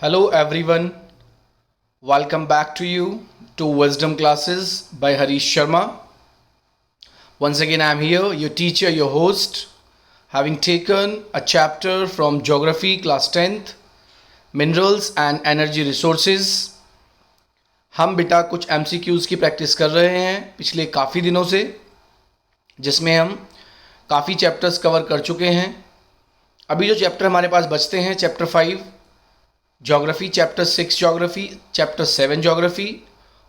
Hello everyone, welcome back to you to Wisdom Classes by Harish Sharma. Once again, I am here, your teacher, your host, having taken a chapter from Geography class 10th, Minerals and Energy Resources. हम बेटा कुछ MCQs की practice कर रहे हैं पिछले काफ़ी दिनों से, जिसमें हम काफ़ी चैप्टर्स कवर कर चुके हैं. अभी जो चैप्टर हमारे पास बचते हैं, chapter 5 geography, chapter 6 geography, chapter 7 geography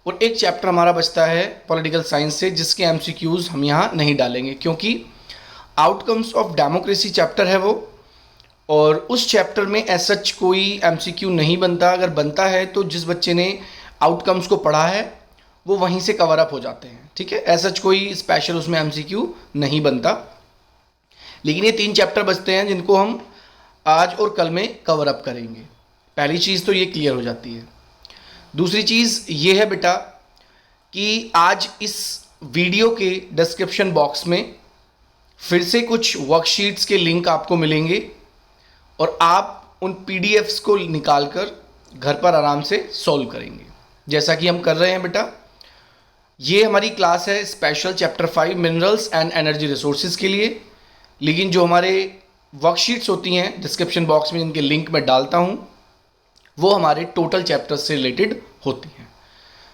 और एक चैप्टर हमारा बचता है पॉलिटिकल साइंस से, जिसके MCQs हम यहाँ नहीं डालेंगे क्योंकि आउटकम्स ऑफ डेमोक्रेसी चैप्टर है वो, और उस चैप्टर में ऐसा कोई MCQ नहीं बनता. अगर बनता है तो जिस बच्चे ने आउटकम्स को पढ़ा है वो वहीं से कवर अप हो जाते हैं. ठीक है, ऐसा कोई स्पेशल उसमें MCQ नहीं बनता. लेकिन ये 3 चैप्टर बचते हैं जिनको हम आज और कल में कवर अप करेंगे. पहली चीज़ तो ये क्लियर हो जाती है. दूसरी चीज़ ये है बेटा कि आज इस वीडियो के डिस्क्रिप्शन बॉक्स में फिर से कुछ वर्कशीट्स के लिंक आपको मिलेंगे और आप उन PDFs को निकाल कर घर पर आराम से सॉल्व करेंगे, जैसा कि हम कर रहे हैं बेटा. ये हमारी क्लास है special chapter 5 minerals and energy resources के लिए, लेकिन जो हमारे वर्कशीट्स होती हैं डिस्क्रिप्शन बॉक्स में जिनके लिंक मैं डालता हूँ वो हमारे टोटल चैप्टर्स से रिलेटेड होती हैं.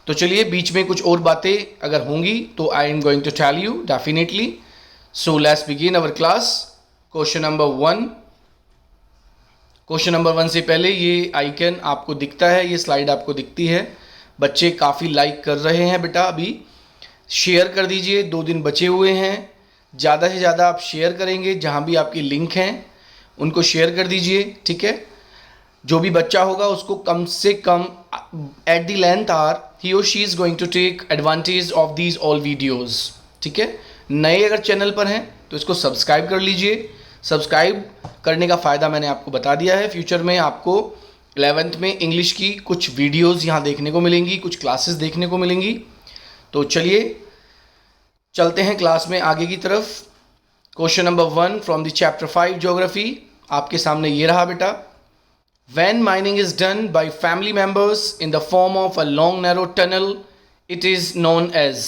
तो चलिए, बीच में कुछ और बातें अगर होंगी तो I am going to tell you definitely. So let's begin our class. Question number 1. Question number 1 से पहले ये आइकन आपको दिखता है, ये स्लाइड आपको दिखती है. बच्चे काफ़ी लाइक कर रहे हैं बेटा. अभी शेयर कर दीजिए, 2 दिन बचे हुए हैं. ज़्यादा से ज़्यादा आप शेयर करेंगे, जहाँ भी आपकी लिंक हैं उनको शेयर कर दीजिए. ठीक है, जो भी बच्चा होगा उसको कम से कम एट द लेंथ आर ही और she is going to take advantage of these all videos. ठीक है, नए अगर चैनल पर हैं तो इसको सब्सक्राइब कर लीजिए. सब्सक्राइब करने का फ़ायदा मैंने आपको बता दिया है. फ्यूचर में आपको 11th में इंग्लिश की कुछ वीडियोज़ यहाँ देखने को मिलेंगी, कुछ क्लासेस देखने को मिलेंगी. तो चलिए चलते हैं क्लास में आगे की तरफ. Question number 1 from the chapter 5 geography आपके सामने ये रहा बेटा. When mining is done by family members in the form of a long narrow tunnel, it is known as.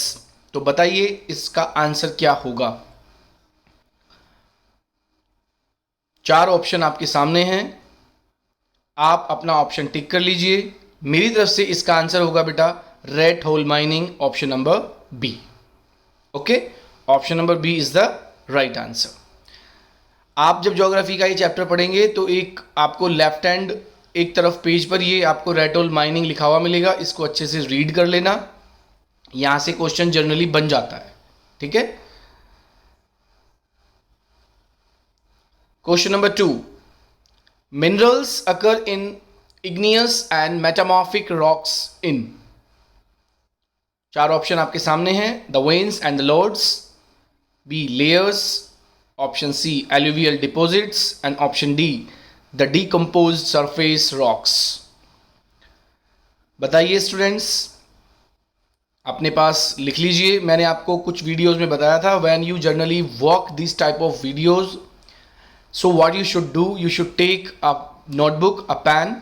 तो बताइए इसका आंसर क्या होगा. 4 ऑप्शन आपके सामने हैं, आप अपना ऑप्शन टिक कर लीजिए. मेरी तरफ से इसका आंसर होगा बेटा rat hole mining, option number B. Okay, option number B is the right answer. आप जब ज्योग्राफी का ये चैप्टर पढ़ेंगे तो एक आपको लेफ्ट हैंड एक तरफ पेज पर ये आपको रेड होल माइनिंग लिखा हुआ मिलेगा. इसको अच्छे से रीड कर लेना, यहां से क्वेश्चन जनरली बन जाता है. ठीक है. Question number 2. Minerals occur in igneous and metamorphic rocks in. 4 option आपके सामने हैं. The veins and the lodes, B layers, option C alluvial deposits and option D the decomposed surface rocks. बताइए students, अपने पास लिख लीजिए. मैंने आपको कुछ वीडियोस में बताया था when you generally walk these type of videos, so what you should do, you should take a notebook, a pen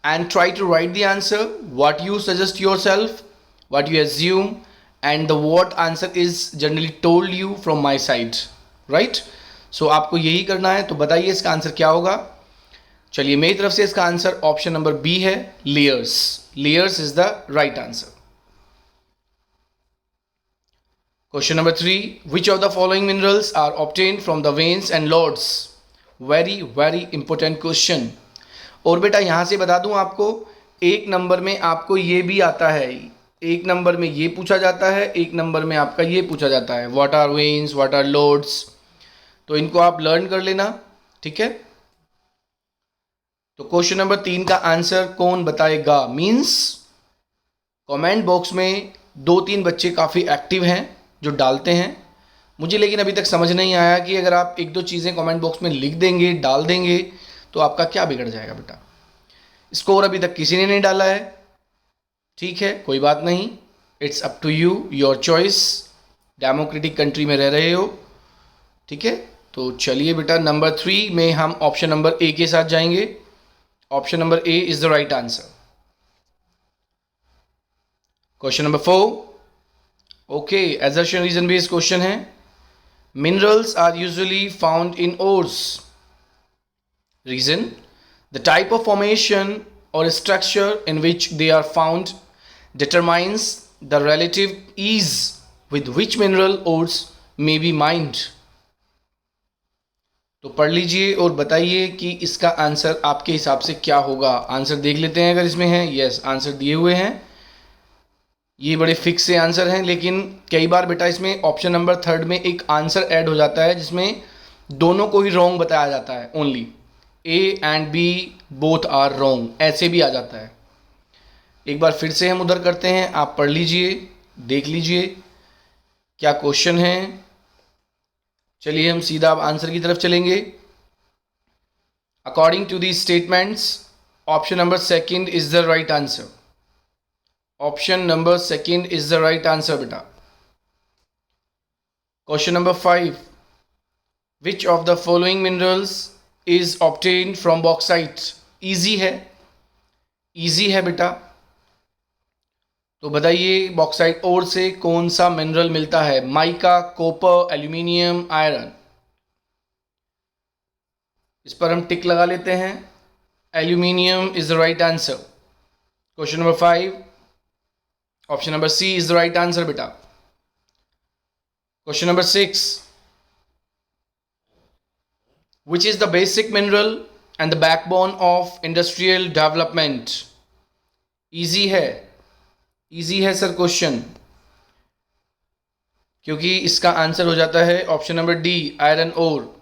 and try to write the answer, what you suggest yourself, what you assume and the what answer is generally told you from my side. Right. So आपको यही करना है. तो बताइए इसका answer क्या होगा. चलिए, मेरी तरफ से इसका आंसर ऑप्शन नंबर बी है, layers. Layers is the right answer. Question number 3. Which of the following minerals are obtained from the veins and lodes. Very very important question. और बेटा यहां से बता दूं आपको, 1 नंबर में आपको ये भी आता है, 1 नंबर में ये पूछा जाता है, 1 नंबर में आपका ये पूछा जाता है, what are veins, what are lodes. तो इनको आप लर्न कर लेना. ठीक है. तो क्वेश्चन नंबर 3 का आंसर कौन बताएगा. मींस कमेंट बॉक्स में 2-3 बच्चे काफ़ी एक्टिव हैं जो डालते हैं. मुझे लेकिन अभी तक समझ नहीं आया कि अगर आप 1-2 चीज़ें कमेंट बॉक्स में लिख देंगे, डाल देंगे, तो आपका क्या बिगड़ जाएगा बेटा. स्कोर अभी तक किसी ने नहीं डाला है. ठीक है, कोई बात नहीं, it's up to you, your choice. Democratic country में रह रहे हो. ठीक है. तो चलिए बेटा, नंबर 3 में हम ऑप्शन नंबर ए के साथ जाएंगे. Option number A is the right answer. Question number 4. Okay, assertion reason based question है. Minerals are usually found in ores. Reason, the type of formation or structure in which they are found determines the relative ease with which mineral ores may be mined. तो पढ़ लीजिए और बताइए कि इसका answer आपके हिसाब से क्या होगा. आंसर देख लेते हैं अगर इसमें है. यस, आंसर दिए हुए हैं. ये बड़े फिक्स से आंसर हैं, लेकिन कई बार बेटा इसमें ऑप्शन नंबर 3 में एक आंसर ऐड हो जाता है जिसमें दोनों को ही रॉन्ग बताया जाता है. Only A and B both are wrong, ऐसे भी आ जाता है. एक बार फिर से हम उधर करते हैं, आप पढ़ लीजिए, देख लीजिए क्या क्वेश्चन है. चलिए हम सीधा अब आंसर की तरफ चलेंगे. According to the statements, option number 2 is the right answer. Option number 2 is the right answer बेटा. Question number 5. Which of the following minerals is obtain from bauxite. Easy है, ईजी है बेटा. तो बताइए बॉक्साइट ओर से कौन सा mineral मिलता है. Mica, copper, aluminium, iron. इस पर हम टिक लगा लेते हैं. Aluminium is the right answer. Question number 5, option number C is the right answer बेटा. Question number 6. Which is the basic mineral and the backbone of industrial development. Easy है, easy है sir question, क्योंकि इसका answer हो जाता है option number D, iron ore.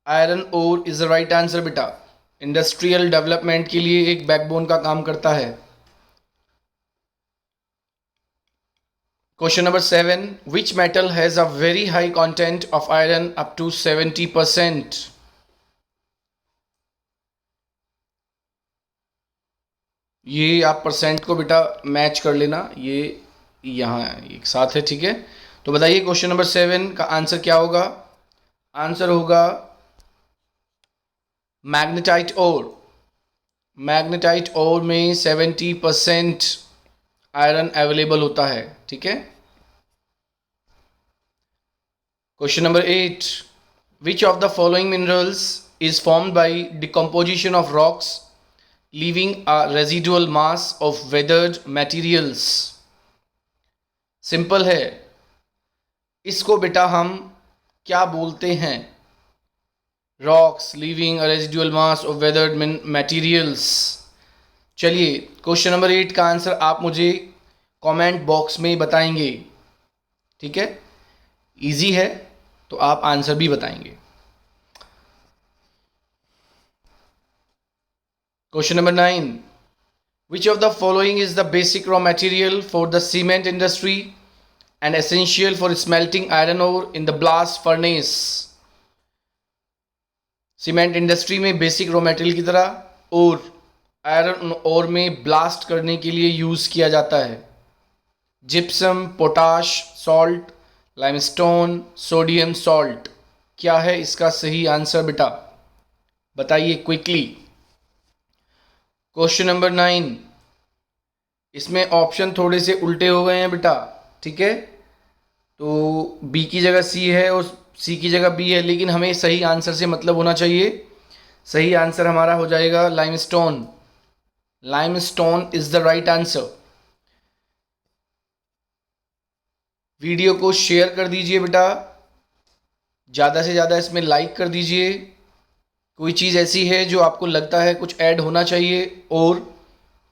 Iron ore is the right answer बेटा. Industrial development के लिए एक बैकबोन का काम करता है. Question number 7. Which metal has a very high content of iron up to 70%? ये आप परसेंट को बेटा मैच कर लेना, ये यहाँ एक साथ है, ठीक है. तो बताइए क्वेश्चन नंबर 7 का आंसर क्या होगा. आंसर होगा मैग्नेटाइट ओर. मैग्नेटाइट ओर में 70% आयरन अवेलेबल होता है, ठीक है. Question number 8. Which of the following minerals is formed by decomposition of rocks leaving a residual mass of weathered materials. Simple है, इसको बेटा हम क्या बोलते हैं. Rocks leaving a residual mass of weathered materials. चलिए क्वेश्चन नंबर 8 का answer आप मुझे कमेंट बॉक्स में बताएंगे, ठीक है. इजी है तो आप आंसर भी बताएंगे. Question number 9. Which of the following is the basic raw material for the cement industry and essential for smelting iron ore in the blast furnace. Cement industry में बेसिक रॉ मटेरियल की तरह और iron ore में blast करने के लिए use किया जाता है. Gypsum, potash salt, limestone, sodium salt. क्या है इसका सही आंसर बेटा, बताइए क्विकली. Question number 9. इसमें ऑप्शन थोड़े से उल्टे हो गए हैं बेटा, ठीक है. तो बी की जगह सी है और सी की जगह बी है, लेकिन हमें सही आंसर से मतलब होना चाहिए. सही आंसर हमारा हो जाएगा limestone. Limestone is the right answer. Video को शेयर कर दीजिए बेटा, ज़्यादा से ज़्यादा इसमें लाइक कर दीजिए. कोई चीज़ ऐसी है जो आपको लगता है कुछ ऐड होना चाहिए और,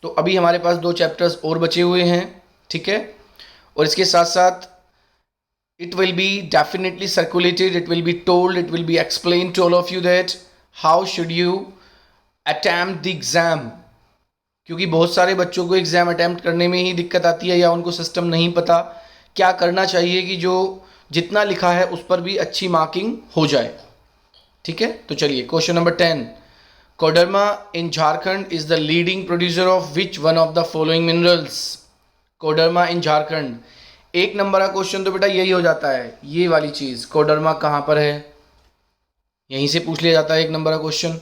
तो अभी हमारे पास 2 चैप्टर्स और बचे हुए हैं, ठीक है. और इसके साथ साथ it will be definitely circulated, it will be told, it will be explained to all of you that how should you attempt the exam. क्योंकि बहुत सारे बच्चों को एग्ज़ाम अटैम्प्ट करने में ही दिक्कत आती है या उनको सिस्टम नहीं पता क्या करना चाहिए कि जो जितना लिखा है उस पर भी अच्छी मार्किंग हो जाए, ठीक है. तो चलिए question number 10. Koderma in Jharkhand is the leading producer of which one of the following minerals. Koderma in Jharkhand, 1 number का क्वेश्चन तो बेटा यही हो जाता है, ये वाली चीज़ कोडरमा कहाँ पर है, यहीं से पूछ लिया जाता है 1 नंबर का क्वेश्चन.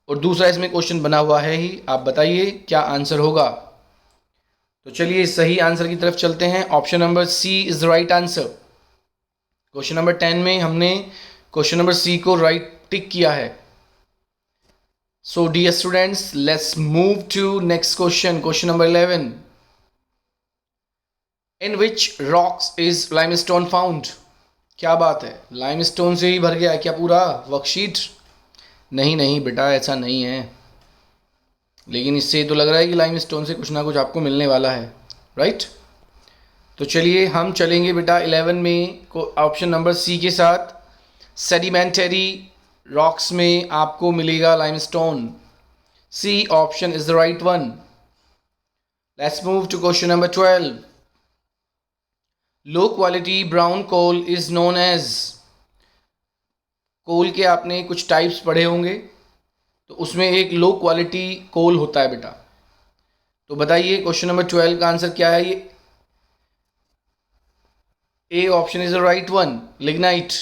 और दूसरा इसमें क्वेश्चन बना हुआ है ही। आप बताइए क्या आंसर होगा। तो चलिए सही आंसर की तरफ चलते हैं। Option number C is the right answer. Question number 10 में हमने क्वेश्चन नंबर सी को राइट टिक किया है। So dear students, let's move to next question. Question number 11, in which rocks is limestone found. क्या बात है, लाइमस्टोन से ही भर गया है क्या पूरा वर्कशीट? नहीं नहीं बेटा, ऐसा नहीं है, लेकिन इससे तो लग रहा है कि लाइमस्टोन से कुछ ना कुछ आपको मिलने वाला है, राइट। तो चलिए हम चलेंगे बेटा 11 में ऑप्शन नंबर सी के साथ। सेडिमेंटरी रॉक्स में आपको मिलेगा limestone. C option is the right one. Let's move to question number 12, low quality brown coal is known as. Coal के आपने कुछ टाइप्स पढ़े होंगे, तो उसमें एक लो क्वालिटी कोल होता है बेटा। तो बताइए क्वेश्चन नंबर 12 का आंसर क्या है। ये A option is the right one, lignite.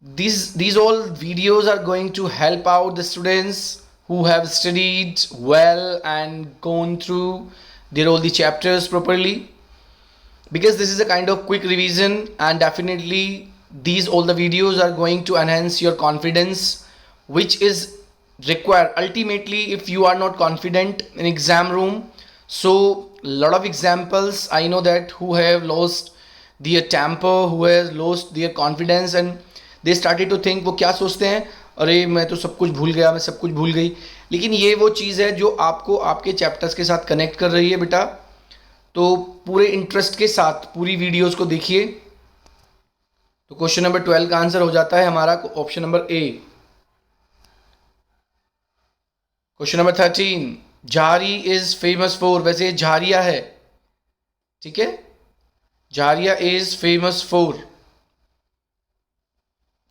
These all videos are going to help out the students who have studied well and gone through their all the chapters properly, because this is a kind of quick revision, and definitely these all the videos are going to enhance your confidence, which is required ultimately if you are not confident in exam room. So lot of examples I know that who have lost their temper, who has lost their confidence, and they started to think, वो क्या सोचते हैं, अरे मैं तो सब कुछ भूल गया, मैं सब कुछ भूल गई। लेकिन ये वो चीज़ है जो आपको आपके चैप्टर्स के साथ कनेक्ट कर रही है बेटा। तो पूरे इंटरेस्ट के साथ पूरी वीडियोस को देखिए। तो क्वेश्चन नंबर 12 का आंसर हो जाता है हमारा ऑप्शन नंबर ए। क्वेश्चन नंबर 13, झारी इज फेमस फॉर। वैसे झारिया है, ठीक है, झारिया इज फेमस फॉर।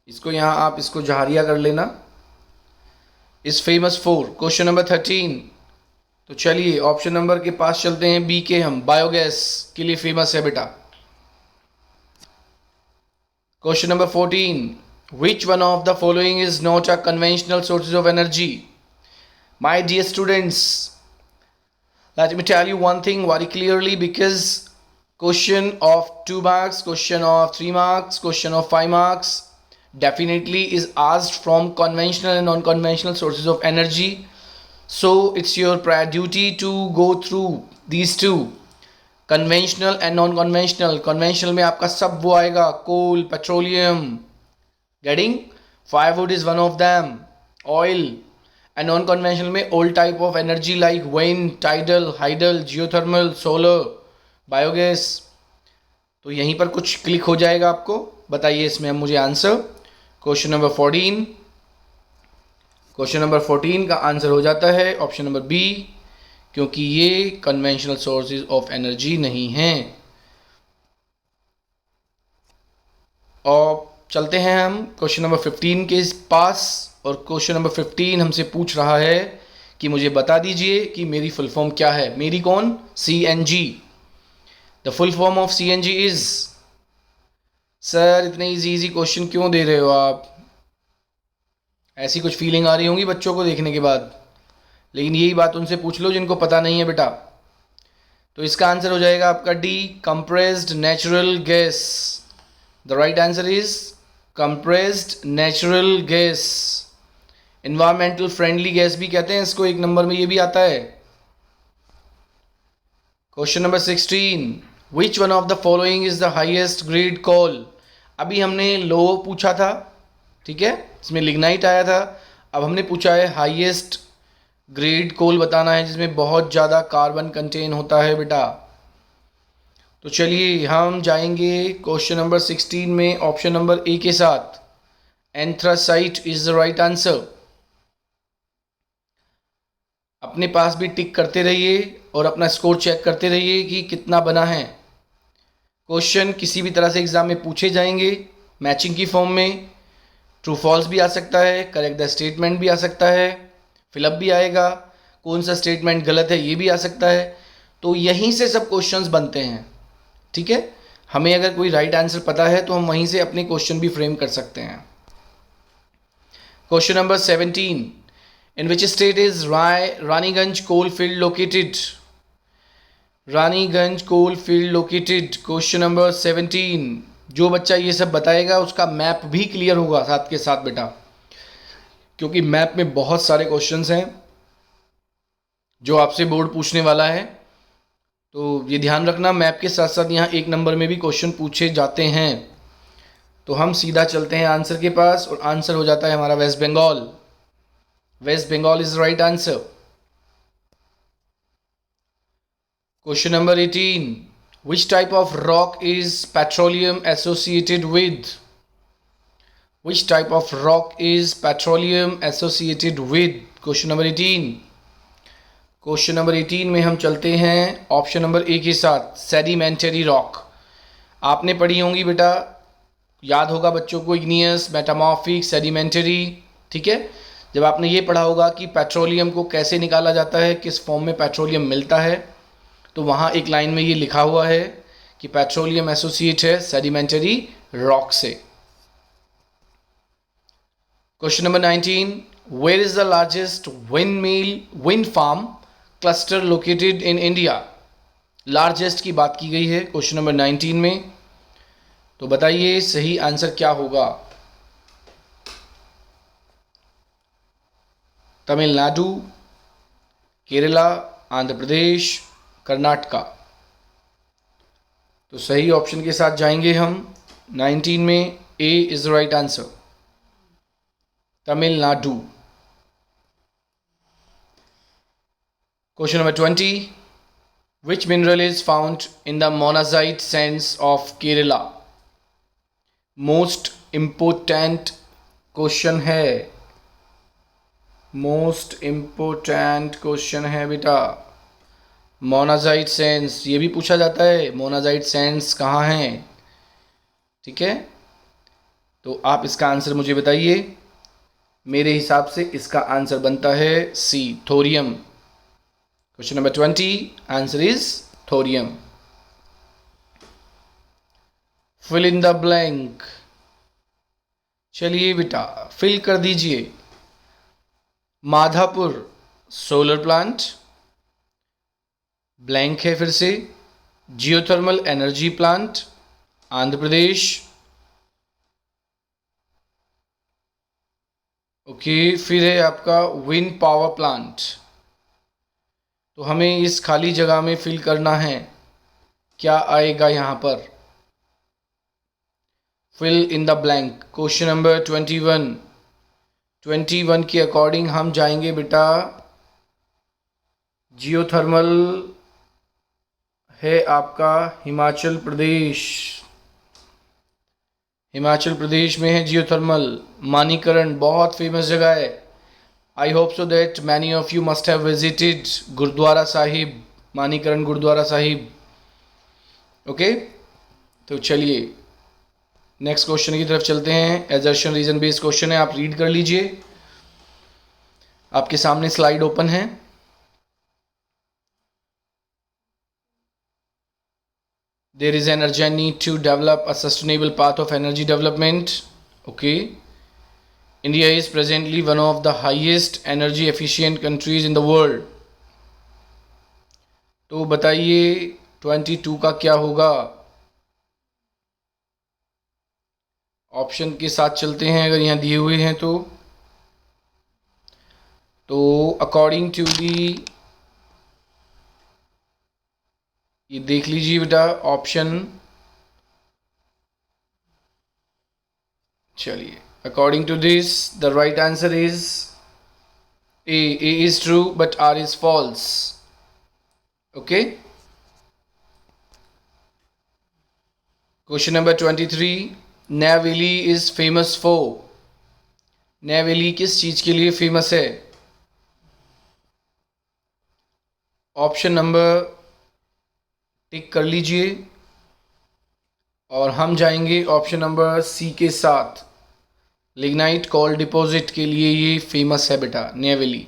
इसको यहां आप इसको झारिया कर लेना, is famous for. Question number 13। तो चलिए ऑप्शन नंबर के पास चलते हैं, बी के हम, बायोगैस के लिए फेमस है बेटा। Question number 14, which one of the following is not a conventional sources of energy. My dear students, let me tell you one thing very clearly, because question of 2 marks, question of 3 marks, question of 5 marks definitely is asked from conventional and non-conventional sources of energy. So it's your prior duty to go through these two, conventional and non-conventional. conventional में आपका सब वो आएगा, coal, petroleum, getting, firewood is one of them, oil, and non-conventional में all type of energy like wind, tidal, hydel, geothermal, solar, biogas. तो यहीं पर कुछ क्लिक हो जाएगा आपको। बताइए इसमें हम मुझे answer. Question number 14, question number 14 का आंसर हो जाता है ऑप्शन नंबर बी, क्योंकि ये कन्वेंशनल सोर्सेज ऑफ एनर्जी नहीं हैं। और चलते हैं हम क्वेश्चन नंबर 15 के पास, और क्वेश्चन नंबर 15 हमसे पूछ रहा है कि मुझे बता दीजिए कि मेरी फुल फॉर्म क्या है। मेरी कौन? CNG। The full form of CNG is. Sir इतने इजी क्वेश्चन क्यों दे रहे हो आप? ऐसी कुछ फीलिंग आ रही होंगी बच्चों को देखने के बाद, लेकिन यही बात उनसे पूछ लो जिनको पता नहीं है बेटा। तो इसका आंसर हो जाएगा आपका D, compressed natural gas. The right answer is compressed natural gas. Environmental friendly gas भी कहते हैं इसको, 1 नंबर में ये भी आता है। Question number 16, which one of the following is the highest grade coal. अभी हमने लो पूछा था, ठीक है, इसमें लिग्नाइट आया था। अब हमने पूछा है हाईएस्ट ग्रेड कोल बताना है जिसमें बहुत ज़्यादा कार्बन कंटेन होता है बेटा। तो चलिए हम जाएंगे क्वेश्चन नंबर 16 में ऑप्शन नंबर ए के साथ। Anthracite is the right answer. अपने पास भी टिक करते रहिए और अपना स्कोर चेक करते रहिए कि कितना बना है। क्वेश्चन किसी भी तरह से एग्जाम में पूछे जाएंगे मैचिंग की फॉर्म में। ट्रू फॉल्स भी आ सकता है, करेक्ट द स्टेटमेंट भी आ सकता है, फिलअप भी आएगा, कौन सा स्टेटमेंट गलत है ये भी आ सकता है। तो यहीं से सब क्वेश्चंस बनते हैं, ठीक है। हमें अगर कोई राइट आंसर पता है तो हम वहीं से अपने क्वेश्चन भी फ्रेम कर सकते हैं। Question number 17, in which state is Raniganj coal field located? Raniganj coal field located. Question number 17। जो बच्चा ये सब बताएगा उसका मैप भी क्लियर होगा साथ के साथ बेटा, क्योंकि मैप में बहुत सारे क्वेश्चंस हैं जो आपसे बोर्ड पूछने वाला है। तो ये ध्यान रखना, मैप के साथ साथ यहाँ 1 नंबर में भी क्वेश्चन पूछे जाते हैं। तो हम सीधा चलते हैं आंसर के पास, और आंसर हो जाता है हमारा West Bengal. West Bengal is right answer. Question number 18। Which type of rock is petroleum associated with? Which type of rock is petroleum associated with? Question number 18। Question number 18 में हम चलते हैं ऑप्शन नंबर ए के साथ, सेडिमेंटरी रॉक। आपने पढ़ी होंगी बेटा, याद होगा बच्चों को, इग्नियस, मेटामॉर्फिक, सेडिमेंटरी। ठीक है, जब आपने ये पढ़ा होगा कि पेट्रोलियम को कैसे निकाला जाता है, किस फॉर्म में पेट्रोलियम मिलता है, तो वहाँ एक लाइन में ये लिखा हुआ है कि पेट्रोलियम एसोसिएट है सेडिमेंटरी रॉक से। Question number 19। Where is the largest wind farm cluster located in India? Largest की बात की गई है क्वेश्चन नंबर 19 में। तो बताइए सही आंसर क्या होगा? तमिलनाडु, केरला, आंध्र प्रदेश, कर्नाटका। तो सही ऑप्शन के साथ जाएंगे हम 19 में। A is the right answer, Tamil Nadu. Question number 20। Which mineral is found in the monazite sands of Kerala? Most important question है, मोस्ट इम्पोर्टेंट क्वेश्चन है बेटा। मोनाजाइट सैंड्स, ये भी पूछा जाता है मोनाजाइट सैंड्स कहाँ हैं। ठीक है, तो आप इसका आंसर मुझे बताइए। मेरे हिसाब से इसका आंसर बनता है C, thorium. Question number 20, answer is thorium. Fill in the blank. चलिए बेटा फिल कर दीजिए। माधापुर सोलर प्लांट, ब्लैंक है फिर से। Geothermal energy plant, Andhra Pradesh. Okay, फिर है आपका विंड पावर प्लांट। तो हमें इस खाली जगह में फिल करना है, क्या आएगा यहाँ पर? Fill in the blank. Question number 21 के अकॉर्डिंग हम जाएंगे बेटा। जियोथर्मल है आपका हिमाचल प्रदेश। हिमाचल प्रदेश में है जियोथर्मल। मानीकरण बहुत फेमस जगह है। I hope so that many of you must have visited Gurudwara Sahib, Manikaran Gurudwara Sahib. Okay, तो चलिए नेक्स्ट क्वेश्चन की तरफ चलते हैं। एजर्शन रीजन बेस्ड क्वेश्चन है, आप रीड कर लीजिए। आपके सामने स्लाइड ओपन है। There is an urgent need to develop a sustainable path of energy development. Okay. India is presently one of the highest energy efficient countries in the world. तो बताइए 22 का क्या होगा? ऑप्शन के साथ चलते हैं अगर यहाँ दिए हुए हैं तो अकॉर्डिंग टू दी, ये देख लीजिए बेटा ऑप्शन। चलिए, according to this the right answer is A is true but R is false. Okay, question number 23। Neyveli is famous for. Neyveli किस चीज के लिए फेमस है? ऑप्शन नंबर टिक कर लीजिए और हम जाएंगे ऑप्शन नंबर सी के साथ। लिग्नाइट कोल डिपॉजिट के लिए ये फेमस है बेटा Neyveli.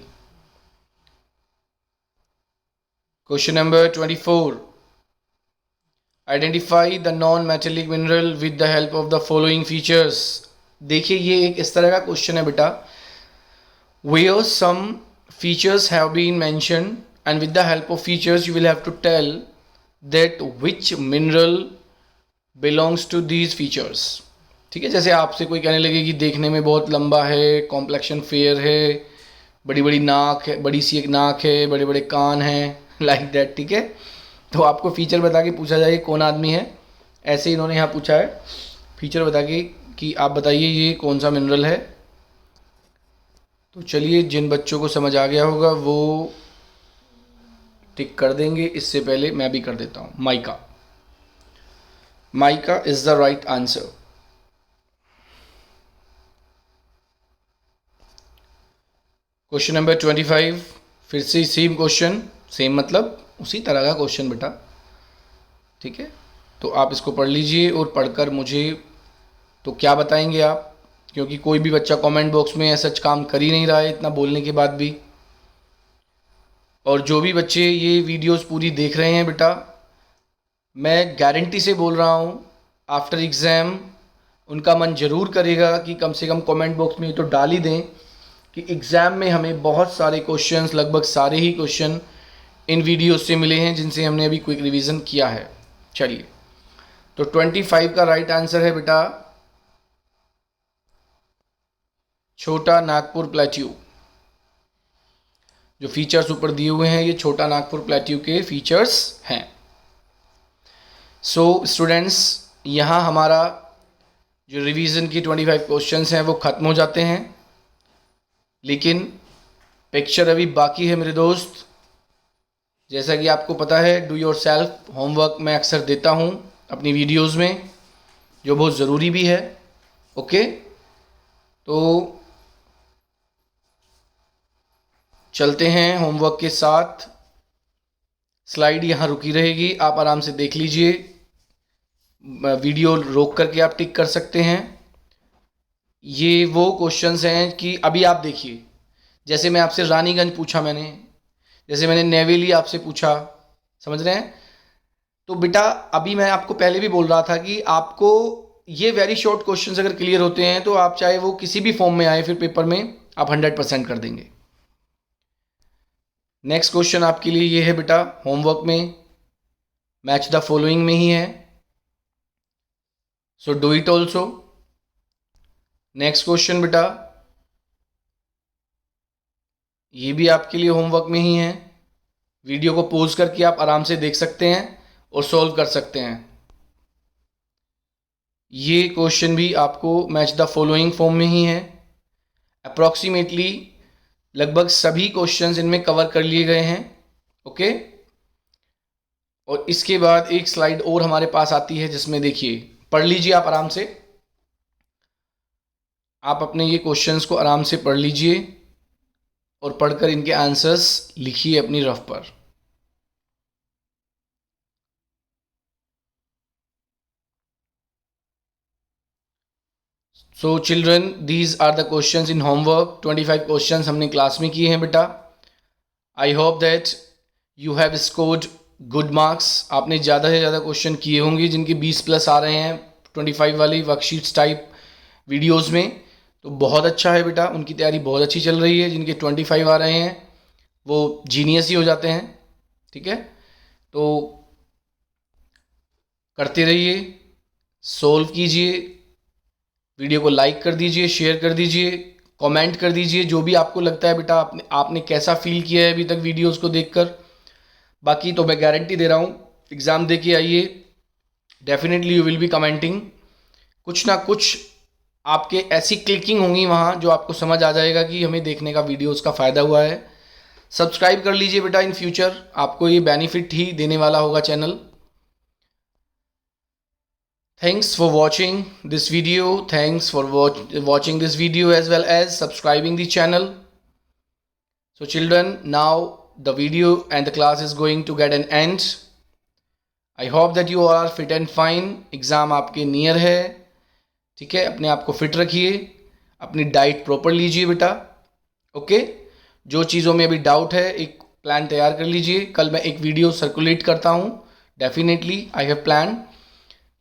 Question number 24। Identify the non metallic mineral with the help of the following features. देखिए ये एक इस तरह का क्वेश्चन है बेटा, where some features have been mentioned, and with the help of features you will have to tell that which mineral belongs to these features. ठीक है, जैसे आपसे कोई कहने लगे कि देखने में बहुत लंबा है, कॉम्प्लेक्शन फेयर है, बड़ी बड़ी नाक है, बड़ी सी एक नाक है, बड़े बड़े कान हैं, लाइक दैट. ठीक है, तो आपको फीचर बता के पूछा जाए कौन आदमी है, ऐसे इन्होंने यहाँ पूछा है फीचर बता के कि आप बताइए ये कौन सा मिनरल है. तो चलिए, जिन बच्चों को समझ आ गया होगा वो टिक कर देंगे. इससे पहले मैं भी कर देता हूँ. Mica. Mica is the right answer. Question number 25. फिर से सेम क्वेश्चन, सेम मतलब उसी तरह का क्वेश्चन बेटा. ठीक है, तो आप इसको पढ़ लीजिए और पढ़कर मुझे तो क्या बताएंगे आप, क्योंकि कोई भी बच्चा कमेंट बॉक्स में ऐसा काम कर ही नहीं रहा है इतना बोलने के बाद भी. और जो भी बच्चे ये वीडियोस पूरी देख रहे हैं बेटा, मैं गारंटी से बोल रहा हूँ आफ्टर एग्ज़ाम उनका मन ज़रूर करेगा कि कम से कम कमेंट बॉक्स में तो डाल ही दें कि एग्ज़ाम में हमें बहुत सारे क्वेश्चंस, लगभग सारे ही क्वेश्चन इन वीडियोस से मिले हैं जिनसे हमने अभी क्विक रिवीजन किया है. चलिए, तो 25 का राइट आंसर है बेटा छोटा नागपुर प्लेट्यू. जो फीचर्स ऊपर दिए हुए हैं ये छोटा नागपुर प्लेट्यू के फीचर्स हैं. सो स्टूडेंट्स, यहाँ हमारा जो रिवीजन की 25 क्वेश्चंस हैं वो ख़त्म हो जाते हैं, लेकिन पिक्चर अभी बाकी है मेरे दोस्त. जैसा कि आपको पता है, डू योर सेल्फ होमवर्क मैं अक्सर देता हूँ अपनी वीडियोज़ में, जो बहुत ज़रूरी भी है. ओके, तो चलते हैं होमवर्क के साथ. स्लाइड यहाँ रुकी रहेगी, आप आराम से देख लीजिए. वीडियो रोक करके आप टिक कर सकते हैं. ये वो क्वेश्चंस हैं कि अभी आप देखिए, जैसे मैं आपसे रानीगंज पूछा मैंने, जैसे मैंने नेवेली आपसे पूछा, समझ रहे हैं. तो बेटा अभी मैं आपको पहले भी बोल रहा था कि आपको ये वेरी शॉर्ट क्वेश्चंस अगर क्लियर होते हैं तो आप चाहे वो किसी भी फॉर्म में आए फिर पेपर में आप 100% कर देंगे. नेक्स्ट क्वेश्चन आपके लिए ये है बेटा, होमवर्क में मैच द फॉलोइंग में ही है, so do it also. Next question बेटा ये भी आपके लिए होमवर्क में ही है. वीडियो को पॉज करके आप आराम से देख सकते हैं और सॉल्व कर सकते हैं. ये क्वेश्चन भी आपको मैच द फॉलोइंग फॉर्म में ही है. अप्रॉक्सीमेटली लगभग सभी क्वेश्चंस इनमें कवर कर लिए गए हैं. ओके, और इसके बाद एक स्लाइड और हमारे पास आती है जिसमें देखिए, पढ़ लीजिए आप आराम से. आप अपने ये क्वेश्चंस को आराम से पढ़ लीजिए और पढ़कर इनके आंसर्स लिखिए अपनी रफ पर. So children, these are the questions in homework. 25 questions हमने क्लास में किए हैं बेटा. I hope that you have scored good marks. आपने ज़्यादा से ज़्यादा क्वेश्चन किए होंगे जिनके 20+ आ रहे हैं 25 वाली वर्कशीट्स टाइप वीडियोज़ में. तो बहुत अच्छा है बेटा, उनकी तैयारी बहुत अच्छी चल रही है. जिनके 25 आ रहे हैं वो जीनियस ही हो जाते हैं. ठीक है, तो करते रहिए, सोल्व कीजिए, वीडियो को लाइक कर दीजिए, शेयर कर दीजिए, कमेंट कर दीजिए जो भी आपको लगता है बेटा आपने कैसा फील किया है अभी तक वीडियोस को देखकर. बाकी तो मैं गारंटी दे रहा हूँ, एग्ज़ाम दे के आइए, definitely you will be commenting. कुछ ना कुछ आपके ऐसी क्लिकिंग होंगी वहाँ जो आपको समझ आ जाएगा कि हमें देखने का वीडियोस का फ़ायदा हुआ है. सब्सक्राइब कर लीजिए बेटा, इन फ्यूचर आपको ये बेनिफिट ही देने वाला होगा channel. Thanks for watching this video. Thanks for watching this video as well as subscribing the channel. So children, now the video and the class is going to get an end. I hope that you all are fit and fine. Exam आपके near है. ठीक है, अपने आप को fit रखिए, अपनी diet proper लीजिए बेटा. ओके, जो चीज़ों में अभी डाउट है एक प्लान तैयार कर लीजिए. कल मैं एक वीडियो सर्कुलेट करता हूँ. डेफिनेटली आई हैव प्लान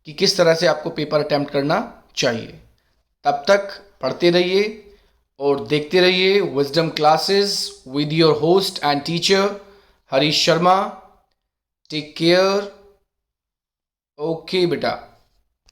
कि किस तरह से आपको पेपर अटैम्प्ट करना चाहिए. तब तक पढ़ते रहिए और देखते रहिए wisdom classes with your host and teacher Harish Sharma. Take care. Okay बेटा।